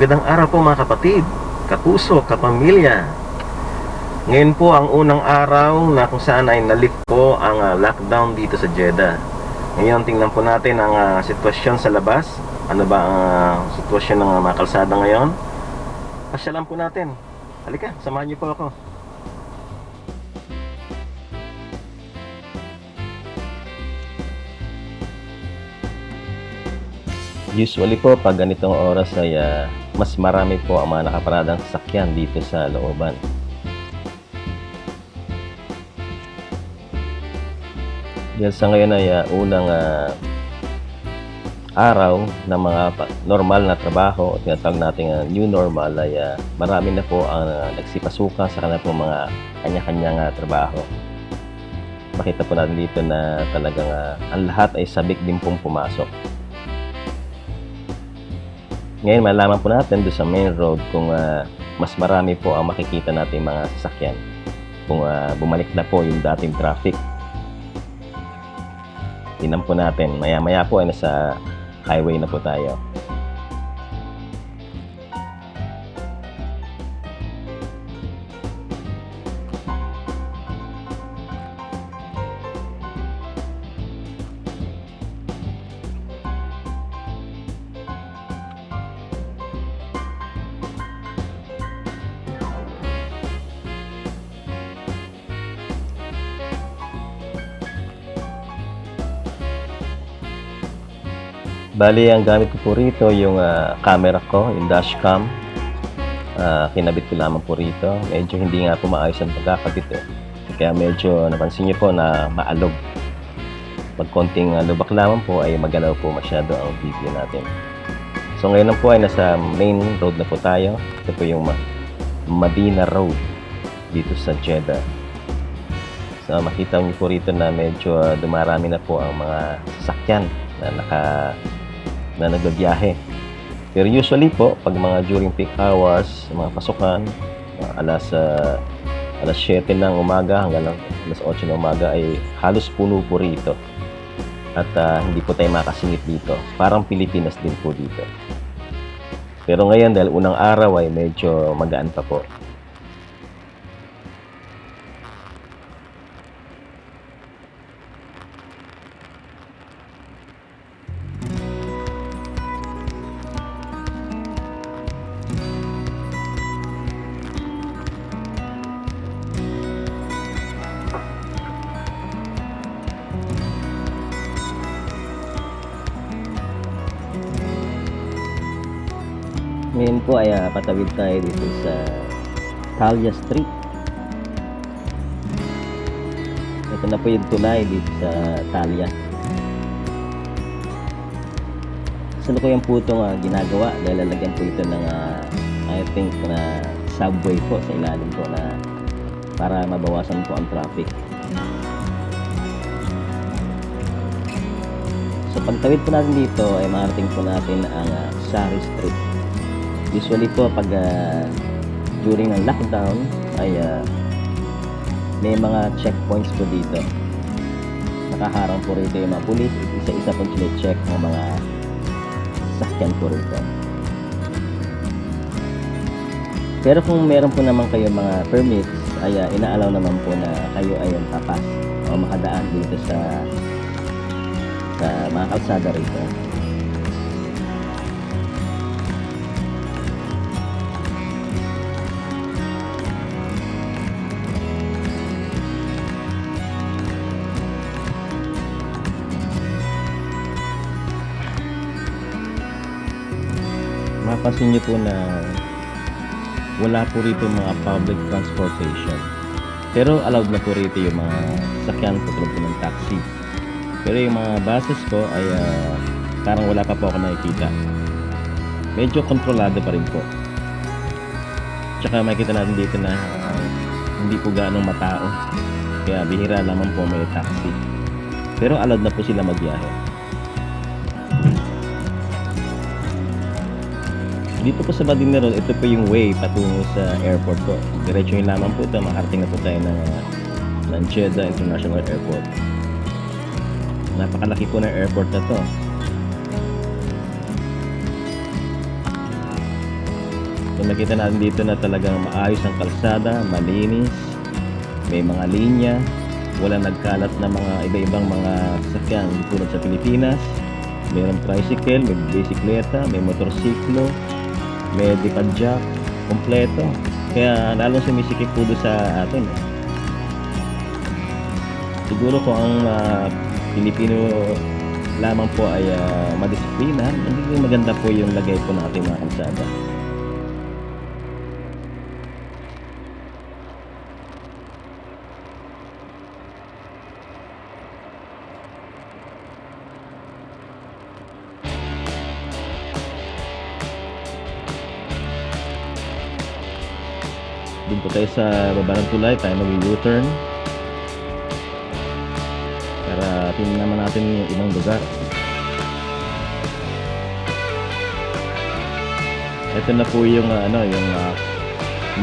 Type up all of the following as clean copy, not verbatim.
Magandang araw po mga kapatid, kapuso, kapamilya. Ngayon po ang unang araw na kung saan ay nalift po ang lockdown dito sa Jeddah. Ngayon tingnan po natin ang sitwasyon sa labas. Ano ba ang sitwasyon ng mga kalsada ngayon? Pasyalan po natin. Halika, samahan niyo po ako. Usually po pag ganitong oras ay mas marami po ang mga nakaparadang sasakyan dito sa looban. Dahil sa ngayon ay unang araw ng mga normal na trabaho, o tinatawag natin new normal, ay marami na po ang nagsipasuka sa kanilang po mga kanya-kanyang trabaho. Makita po natin dito na talagang ang lahat ay sabik din pong pumasok. Ngayon malaman po natin doon sa main road kung mas marami po ang makikita natin mga sasakyan kung bumalik na po yung dating traffic. Tingnan po natin, maya-maya po ay nasa highway na po tayo. Bali, ang gamit ko po rito yung camera ko, yung dashcam. Kinabit ko lamang po rito. Medyo hindi nga po maayos ang pagkakabit Kaya medyo napansin niyo po na maalog. Pag konting lubak lamang po ay magalaw po masyado ang video natin. So ngayon po ay nasa main road na po tayo. Ito po yung Medina Road dito sa Jeddah. So makita niyo po rito na medyo dumarami na po ang mga sasakyan na nagbabiyahe. Pero usually po, pag mga during peak hours, mga pasukan, alas 7 ng umaga hanggang alas 8 ng umaga ay halos puno po rito. At hindi po tayo makasingit dito. Parang Pilipinas din po dito. Pero ngayon dahil unang araw ay medyo magaan pa po. Ngayon po ay patawid tayo dito sa Talia Street. Ito na po yung tulay dito sa Talia. Salukuyan po itong ginagawa dahil lalagyan po ito ng I think na subway po sa ilalim po na para mabawasan po ang traffic. So pagtawid po natin dito ay makarating po natin ang Sari Street. Usually po pag during ng lockdown ay may mga checkpoints po dito. Nakaharang po rito yung mga pulis, isa-isa po sila-check ng mga sasakyan po rito. Pero kung meron po naman kayo mga permits ay inaalaw naman po na kayo ay papas o makadaan dito sa mga kalsada rito. Mapapansin niyo po na wala po rito mga public transportation. Pero allowed na po rito yung mga sasakyan tulad po ng taxi. Pero yung mga buses po ay parang wala pa po ako nakikita. Medyo kontrolado pa rin po. Tsaka makikita natin dito na hindi po gaanong matao. Kaya bihira naman po may taxi. Pero allowed na po sila magbiyahe. Dito po sa Medina Road, ito po yung way patungo sa airport po. Diretso yung lamang po ito, makarating na po tayo ng Jeddah International Airport. Napakalaki po ng airport na to. So nakita natin dito na talagang maayos ang kalsada, malinis, may mga linya, walang nagkalat na mga iba-ibang mga sasakyan tulad sa Pilipinas. Mayroong tricycle, may bisikleta, may motorsiklo, may dipadjak, kompleto. Kaya lalong sumisikip po doon sa atin. Siguro kung ang Pilipino lamang po ay madisiplina, hindi maganda po yung lagay po ng ating mga kalsada. Doon po tayo sa baba ng tulay, tayo mag-U-turn para tingnan naman natin yung ibang lugar. Ito na po yung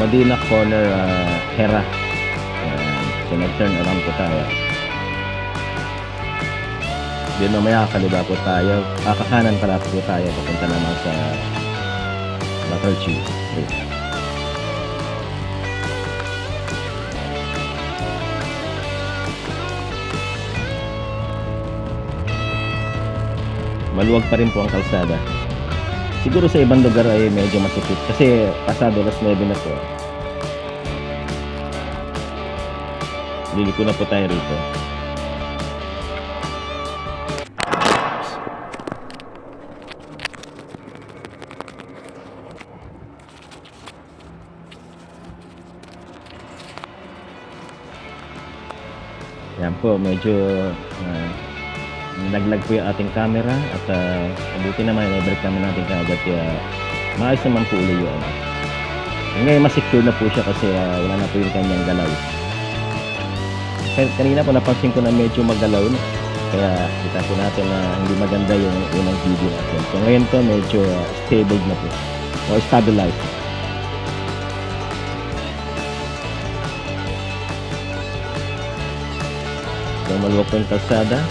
Medina Corner, Hera. So nag-turn around po tayo. Then mamaya kaliwa po tayo, kakanan pala po tayo papunta naman sa Latarchi. Maluwag pa rin po ang kalsada. Siguro sa ibang lugar ay medyo masipit kasi pasado alas 9 na po. Liliko na po tayo rito. Yan po, medyo naglag po yung ating camera at mabuti naman i-break naman natin kaagad kaya maayos naman po ulit yun. Ngayon mas secure na po siya kasi wala na po yung kanyang galaw. Kanina po napansin ko na medyo magalaw na kaya kita po natin na hindi maganda yung unang video natin. So ngayon to medyo stable na po o stabilized. So maluwag po yung kalsada.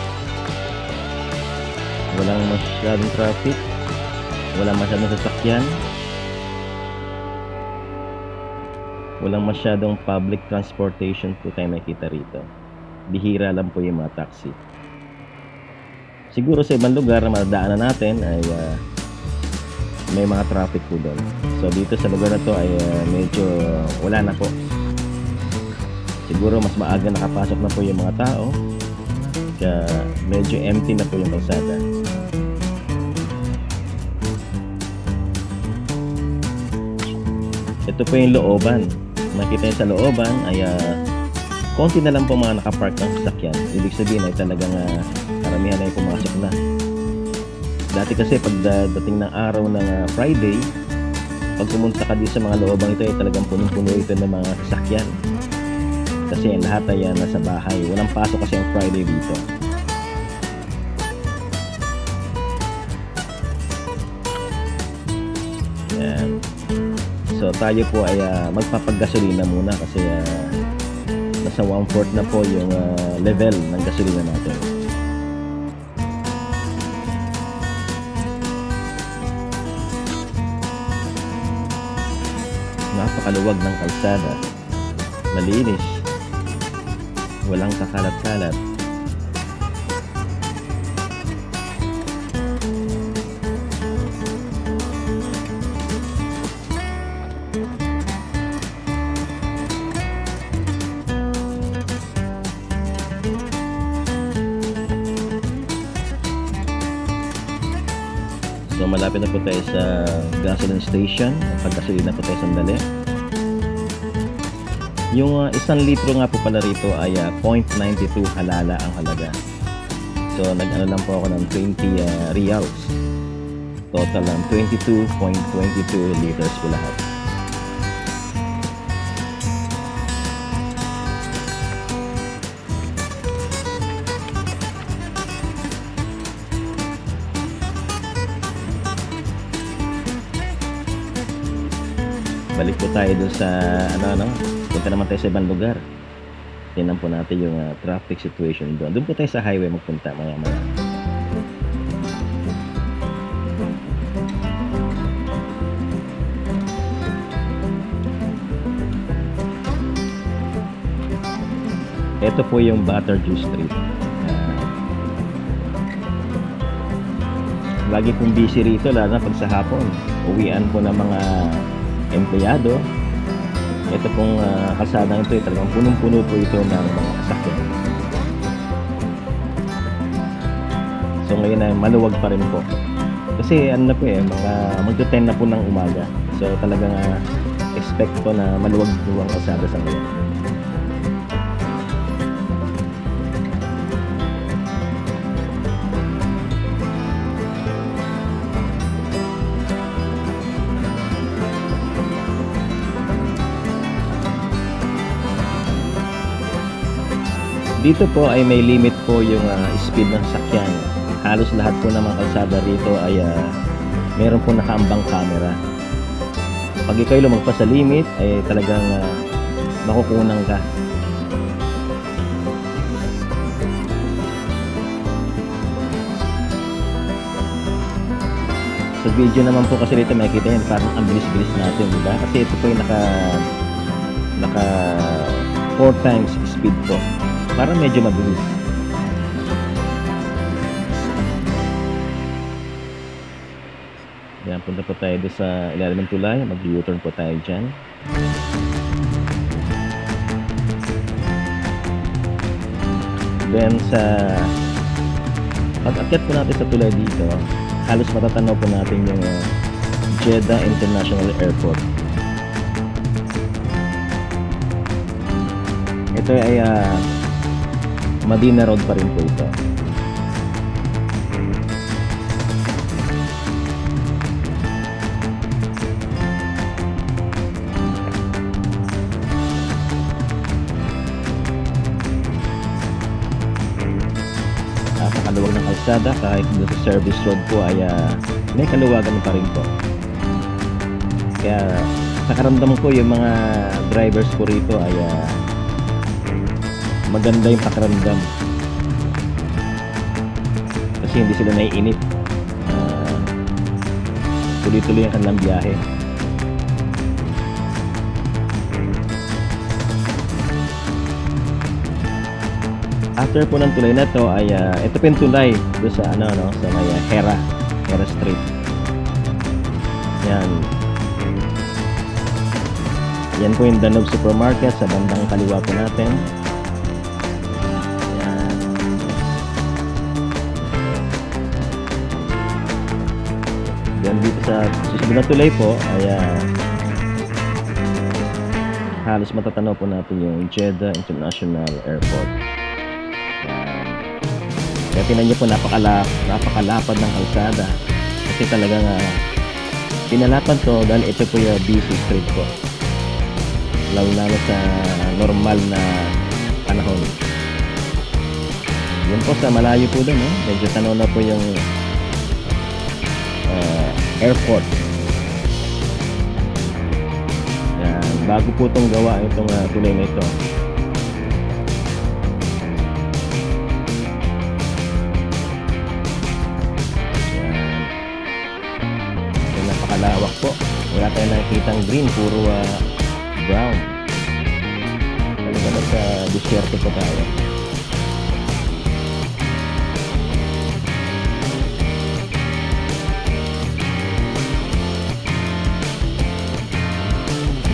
Walang masyadong traffic, walang masyadong sasakyan, walang masyadong public transportation po tayo nakita rito. Bihira lang po yung mga taxi. Siguro sa ibang lugar na madadaanan natin ay may mga traffic po doon. So dito sa lugar na to ay medyo wala na po. Siguro mas maaga nakapasok na po yung mga tao kaya medyo empty na po yung kalsada. Ito po yung looban. Nakita nyo sa looban ay konti na lang po mga nakapark ng sasakyan. Ibig sabihin ay talagang karamihan ay pumasok na. Dati kasi pag dating ng araw ng Friday, pag pumunta ka dito sa mga loobang ito ay talagang punong-puno ito ng mga sasakyan. Kasi lahat ay nasa bahay. Walang pasok kasi ang Friday dito. Yan. So tayo po ay magpapagasolina muna kasi nasa 1/4 na po yung level ng gasolina natin. Napakaluwag ng kalsada. Malinis. Walang kakalat-kalat. So malapit na po tayo sa gasoline station. Paggasolina po tayo sandali. Yung 1 litro nga po pala rito ay 0.92 halala ang halaga. So nag-ano lang po ako ng 20 reals. Total lang 22.22 liters po lahat. Balik po tayo dun sa punta naman tayo sa ibang lugar. Tingnan po natin yung traffic situation doon. Doon po tayo sa highway magpunta maya-maya. Ito po yung Butterdew Street. Lagi pong busy rito, lalo na pag sa hapon. Uwian po ng mga empleyado. Ito pong kalsadang ito, talagang punong-puno po ito ng mga sasakyan. So ngayon ay maluwag pa rin po. Kasi ano na po mga magto-10 na po ng umaga. So talagang expect ko na maluwag po ang kalsada sa ngayon. Dito po ay may limit po yung speed ng sasakyan. Halos lahat po ng mga kalsada rito ay meron po nakaambang camera. Pag ikaw lumagpas sa limit ay talagang makukunan ka. Sa video naman po kasi rito makikita yan parang ang bilis-bilis natin, diba? Kasi ito po yung naka 4 times speed po. Parang medyo mabilis. Yan, punta po tayo doon sa ilalim ng tulay. Mag-U-turn po tayo dyan. Then sa pag-akyat po natin sa tulay dito, halos matatanaw po natin yung Jeddah International Airport. Ito ay Madina Road pa rin po ito. Napakaluwag ng kalsada, kahit doon sa service road po ay may kaluwagan pa rin po. Kaya nakaramdam ko yung mga drivers po rito ay maganda yung pakiramdam kasi hindi sila naiinip. Tuloy-tuloy ang kanilang biyahe. After po ng tulay na to ay ito po yung tulay doon sa sa may Hera Street. Yan po yung Danube Supermarket sa bandang kaliwa po natin. Yan dito sa susunod na tulay po ay halos matatanaw po natin yung Jeddah International Airport. Yan. Kaya tinan niyo po napakalapad ng kalsada kasi talagang pinalapad to dahil ito po yung busy street po, lalo sa normal na panahon. Yan po sa malayo po doon, medyo tanaw na po yung airport. Yan, bago po itong gawa itong tulay na ito. Yan. So, napakalawak po. Wala tayong nakikitang green, puro brown. Talaga sa disyerto po tayo.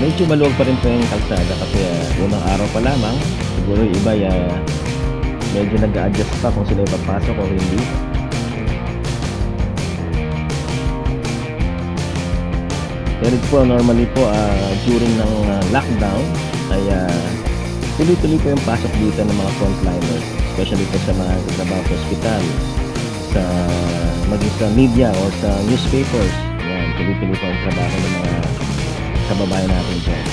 Medyo maluwag pa rin po yung kalsada kasi unang araw pa lamang. Siguro yung iba medyo nag-a-adjust pa kung sila ipapasok o hindi. Pero po normally po during ng lockdown ay tuloy-tuloy po yung pasok dito ng mga frontliners, especially po sa mga trabaho sa hospital, maging sa media o sa newspapers. Yan, tuloy-tuloy po ang trabaho ng mga kababayan natin dyan.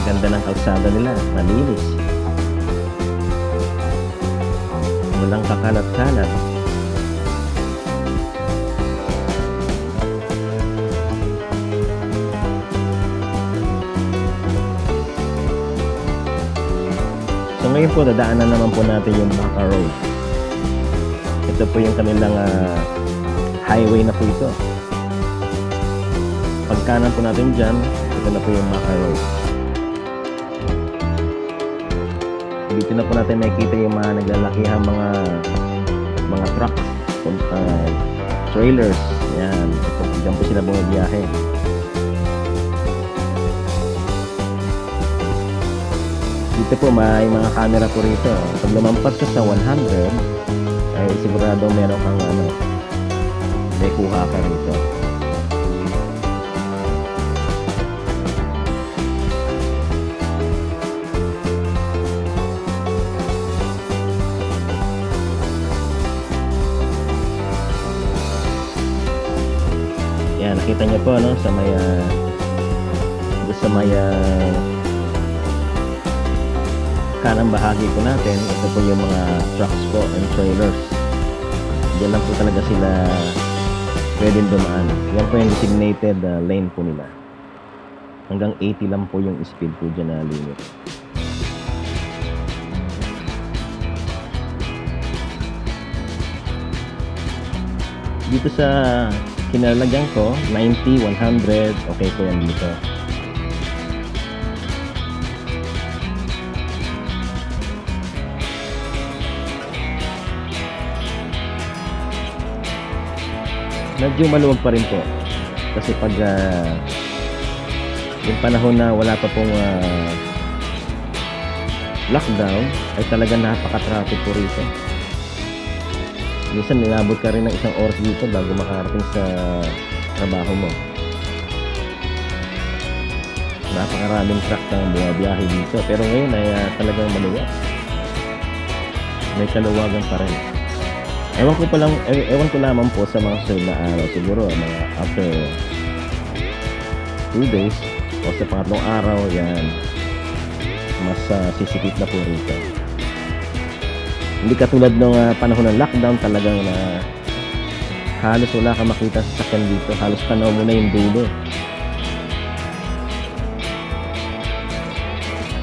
Ganda ng kalsada nila, malinis, walang kakalat-kalat. ngayon po, dadaanan naman po natin yung Maca Road. Ito po yung kanilang highway na po ito. Pagkanan po natin dyan, ito na po yung Maca Road. Dito na po natin nakikita yung mga naglalakihang mga truck, trailers. Yan, dyan po sila bumabiyahe. Dito po may mga camera po rito. Pag lumampas ka sa 100, ay sigurado meron kang may kuha ka rito. Yan, nakita nyo po sa may kanang bahagi po natin. Ito po yung mga trucks po and trailers. Diyan lang po talaga sila pwedeng dumaan. Yan po yung designated lane po nila. Hanggang 80 lang po yung speed po dyan na limit. Dito sa kinalalagyan ko, 90, 100, okay po yan dito. Medyo maluwag pa rin po kasi pag yung panahon na wala pa pong lockdown ay talaga napaka-traffic po rito. Minsan nilabot ka rin ng isang oras dito bago makarating sa trabaho mo. Napakaraming truck na bumabiyahe dito, pero ngayon ay talagang maluwag. May kaluwagan pa rin. Ewan ko lamang po sa mga susunod na araw, siguro mga after 2 days o sa pangatlong araw, yan mas sisikip na po rito. Hindi katulad ng panahon ng lockdown, talagang halos wala ka makita sa sakyan dito, halos tanaw mo na yung dulo.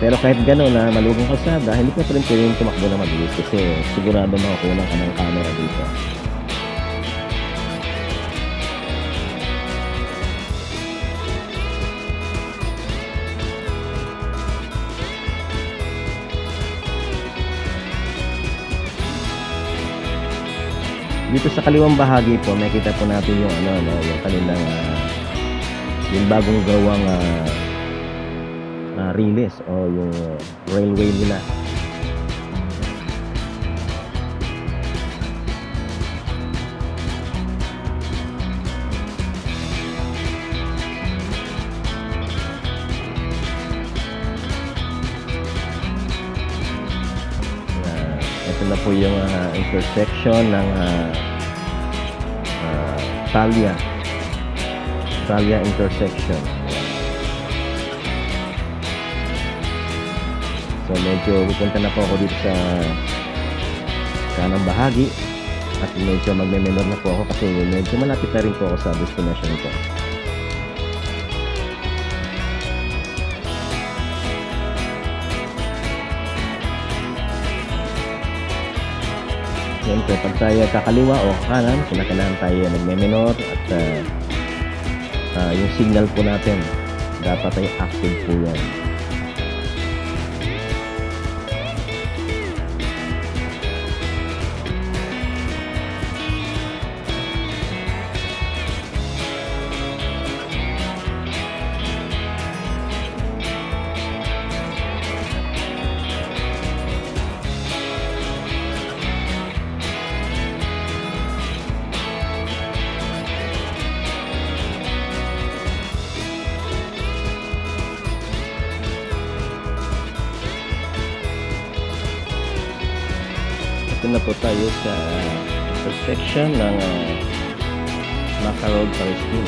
Pero kahit gano'n na malugang kalsada, hindi ko pa rin pwedeng tumakbo na mabilis kasi sigurado makakunan ka ng camera dito. Dito sa kaliwang bahagi po, makita po natin yung yung kanilang yung bagong gawang riles o yung railway nila. Ito na po yung intersection ng Talya intersection. So medyo pupunta na po ako dito sa kanang bahagi at medyo magme-menor na po ako kasi medyo malapit na rin po ako sa destination ko. Siyempre pag tayo kakaliwa o kanan, kinakailangan tayo nagme-menor at yung signal po natin dapat ay active po yan. Ito na po tayo sa intersection ng Maca Road, Pariskin.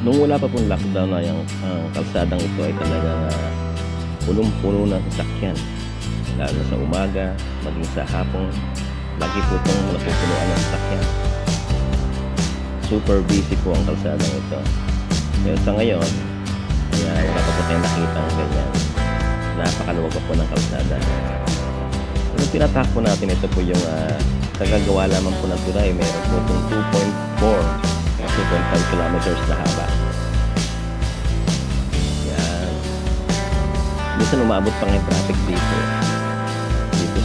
Nung wala pa pong lockdown na yung kalsadang ito ay talagang punong-puno ng sasakyan. Lalo sa umaga, maging sa hapon, lagi po itong napupunuan ng sasakyan. super busy po ang kalsadang ito. Pero sa ngayon, kaya wala pa po tayong nakitang ganyan. Napakaluwag pa po ng kalsada. Yung tinatak po natin, ito po yung kagagawa lamang po ng tulay. Meron po itong 2.4 2.5 kilometers na haba. Yan. Minsan umabot pa ng traffic dito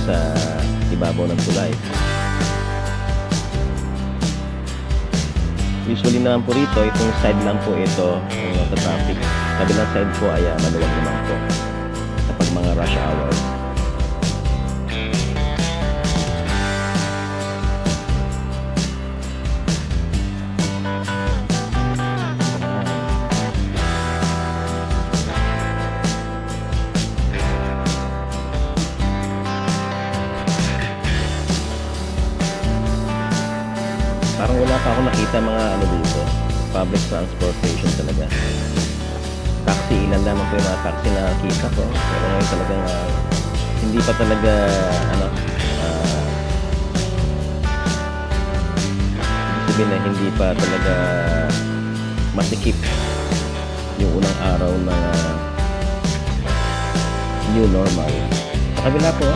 sa ibabaw ng tulay. Usually naman po rito, itong side lang po ito sa traffic. Kabilang side po ay maluwag naman po kapag mga rush hours. Parang wala pa ako nakita mga dito, public transportation talaga. Taxi, ilan lamang po yung mga taxi na nakita ko. Pero ngayon talagang hindi pa talaga ibig sabihin na hindi pa talaga masikip yung unang araw na new normal. Sa kabila po,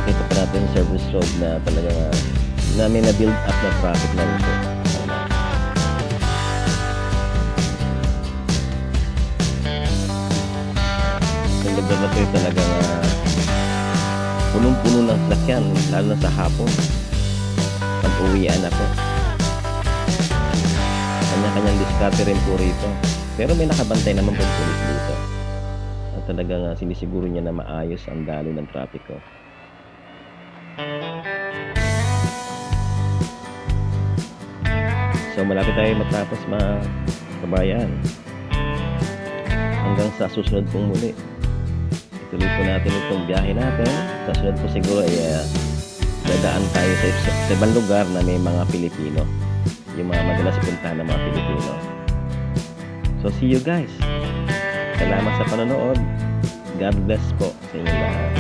nakita pa natin yung service road na talagang na may na-build up na traffic na rin po. Ang lugar na ito yung talagang punong-puno ng sasakyan, lalo na sa hapon. Pag-uwian na po. Kanya-kanyang diskarte rin po rito. Pero may nakabantay naman po pulis dito. At talagang sinisiguro niya na maayos ang daloy ng traffic ko. So malapit tayo matapos mga kabayan. Hanggang sa susunod pong muli. Ituloy po natin itong biyahe natin. Sa susunod po siguro ay dadaan tayo sa ibang lugar na may mga Pilipino. Yung mga madalas puntahan ng mga Pilipino. So see you guys. Salamat sa panonood. God bless po sa inyo lahat.